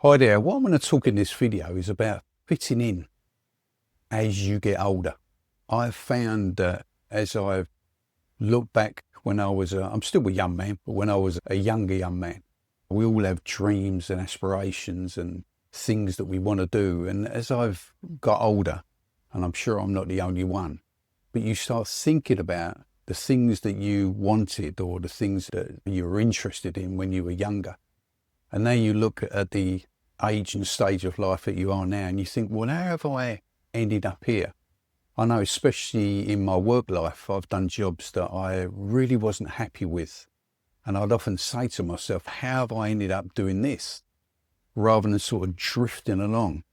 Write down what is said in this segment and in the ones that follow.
Hi there, what I'm going to talk in this video is about fitting in as you get older. I've found that as I've looked back when I'm still a young man, but when I was a younger young man, we all have dreams and aspirations and things that we want to do. And as I've got older, and I'm sure I'm not the only one, but you start thinking about the things that you wanted or the things that you were interested in when you were younger. And now you look at the age and stage of life that you are now and you think, well, how have I ended up here? I know, especially in my work life, I've done jobs that I really wasn't happy with. And I'd often say to myself, how have I ended up doing this? Rather than sort of drifting along.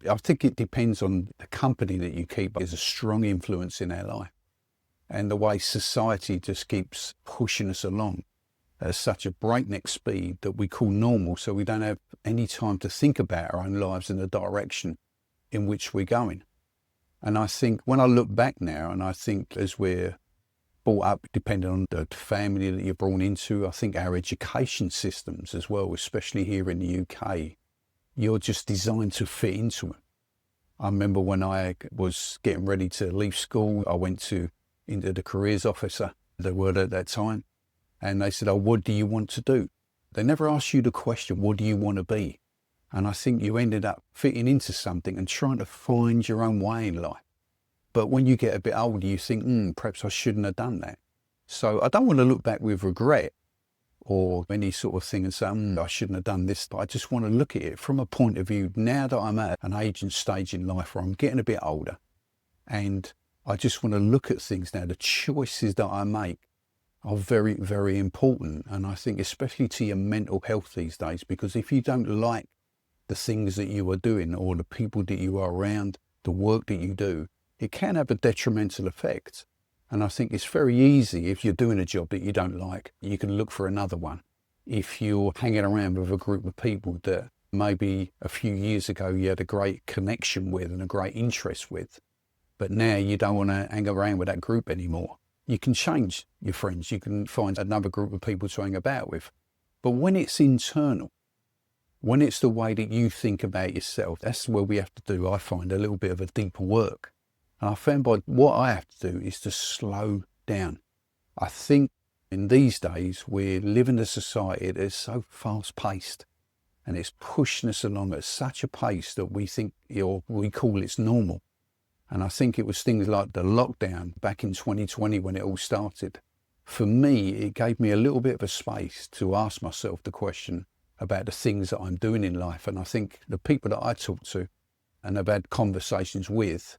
I think it depends on the company that you keep. There's a strong influence in our life. And the way society just keeps pushing us along at such a breakneck speed that we call normal, so we don't have any time to think about our own lives and the direction in which we're going. And I think when I look back now, and I think as we're brought up, depending on the family that you're born into, I think our education systems as well, especially here in the UK, you're just designed to fit into them. I remember when I was getting ready to leave school, I went into the careers officer, the word at that time, and they said, oh, what do you want to do? They never asked you the question, what do you want to be? And I think you ended up fitting into something and trying to find your own way in life. But when you get a bit older, you think, perhaps I shouldn't have done that. So I don't want to look back with regret or any sort of thing and say, I shouldn't have done this. But I just want to look at it from a point of view now that I'm at an age and stage in life where I'm getting a bit older. And I just want to look at things now. The choices that I make are very, very important. And I think especially to your mental health these days, because if you don't like the things that you are doing or the people that you are around, the work that you do, it can have a detrimental effect. And I think it's very easy if you're doing a job that you don't like, you can look for another one. If you're hanging around with a group of people that maybe a few years ago you had a great connection with and a great interest with, but now you don't want to hang around with that group anymore, you can change your friends. You can find another group of people to hang about with. But when it's internal, when it's the way that you think about yourself, that's where we have to do, I find, a little bit of a deeper work. And I found by what I have to do is to slow down. I think in these days, we live in a society that is so fast paced and it's pushing us along at such a pace that we think, or we call it's normal. And I think it was things like the lockdown back in 2020 when it all started. For me, it gave me a little bit of a space to ask myself the question about the things that I'm doing in life. And I think the people that I talk to and have had conversations with,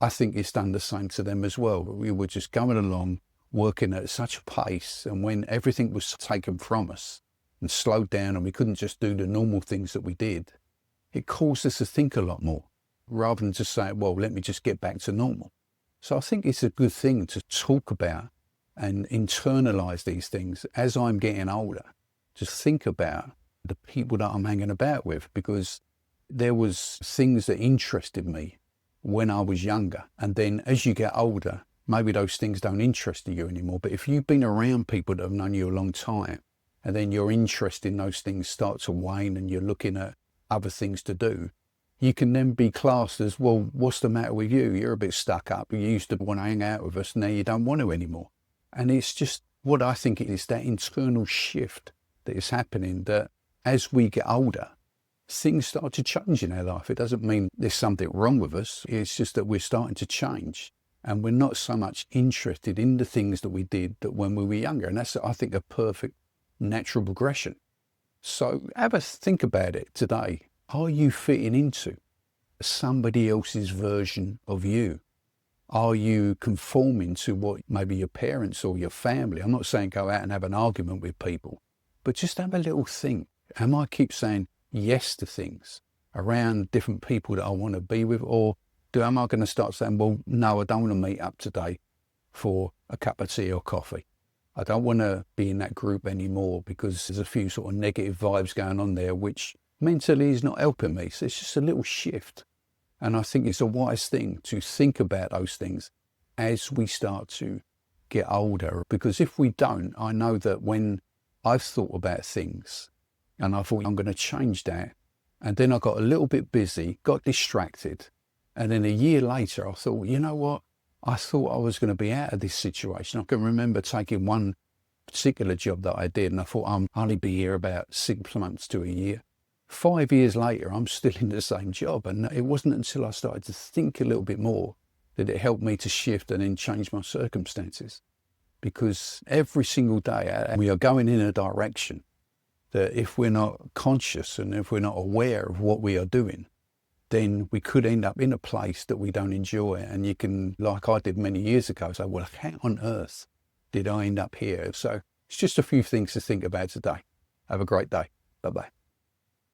I think it's done the same to them as well. We were just going along, working at such a pace, and when everything was taken from us and slowed down and we couldn't just do the normal things that we did, it caused us to think a lot more, rather than just say, well, let me just get back to normal. So I think it's a good thing to talk about and internalize these things as I'm getting older. Just think about the people that I'm hanging about with, because there was things that interested me when I was younger. And then as you get older, maybe those things don't interest you anymore. But if you've been around people that have known you a long time, and then your interest in those things starts to wane and you're looking at other things to do, you can then be classed as, well, what's the matter with you? You're a bit stuck up. You used to want to hang out with us. Now you don't want to anymore. And it's just what I think it is, that internal shift that is happening, that as we get older, things start to change in our life. It doesn't mean there's something wrong with us. It's just that we're starting to change and we're not so much interested in the things that we did that when we were younger. And that's, I think, a perfect natural progression. So have a think about it today. Are you fitting into somebody else's version of you? Are you conforming to what maybe your parents or your family? I'm not saying go out and have an argument with people, but just have a little think. Am I keep saying yes to things around different people that I want to be with? Or am I going to start saying, well, no, I don't want to meet up today for a cup of tea or coffee. I don't want to be in that group anymore because there's a few sort of negative vibes going on there, which mentally is not helping me. So it's just a little shift. And I think it's a wise thing to think about those things as we start to get older. Because if we don't, I know that when I've thought about things and I thought I'm going to change that, And then I got a little bit busy, got distracted. And then a year later, I thought, you know what? I thought I was going to be out of this situation. I can remember taking one particular job that I did, and I thought I'll only be here about 6 months to a year. 5 years later, I'm still in the same job. And it wasn't until I started to think a little bit more that it helped me to shift and then change my circumstances. Because every single day we are going in a direction that if we're not conscious and if we're not aware of what we are doing, then we could end up in a place that we don't enjoy. And you can, like I did many years ago, say, well, how on earth did I end up here? So it's just a few things to think about today. Have a great day. Bye-bye.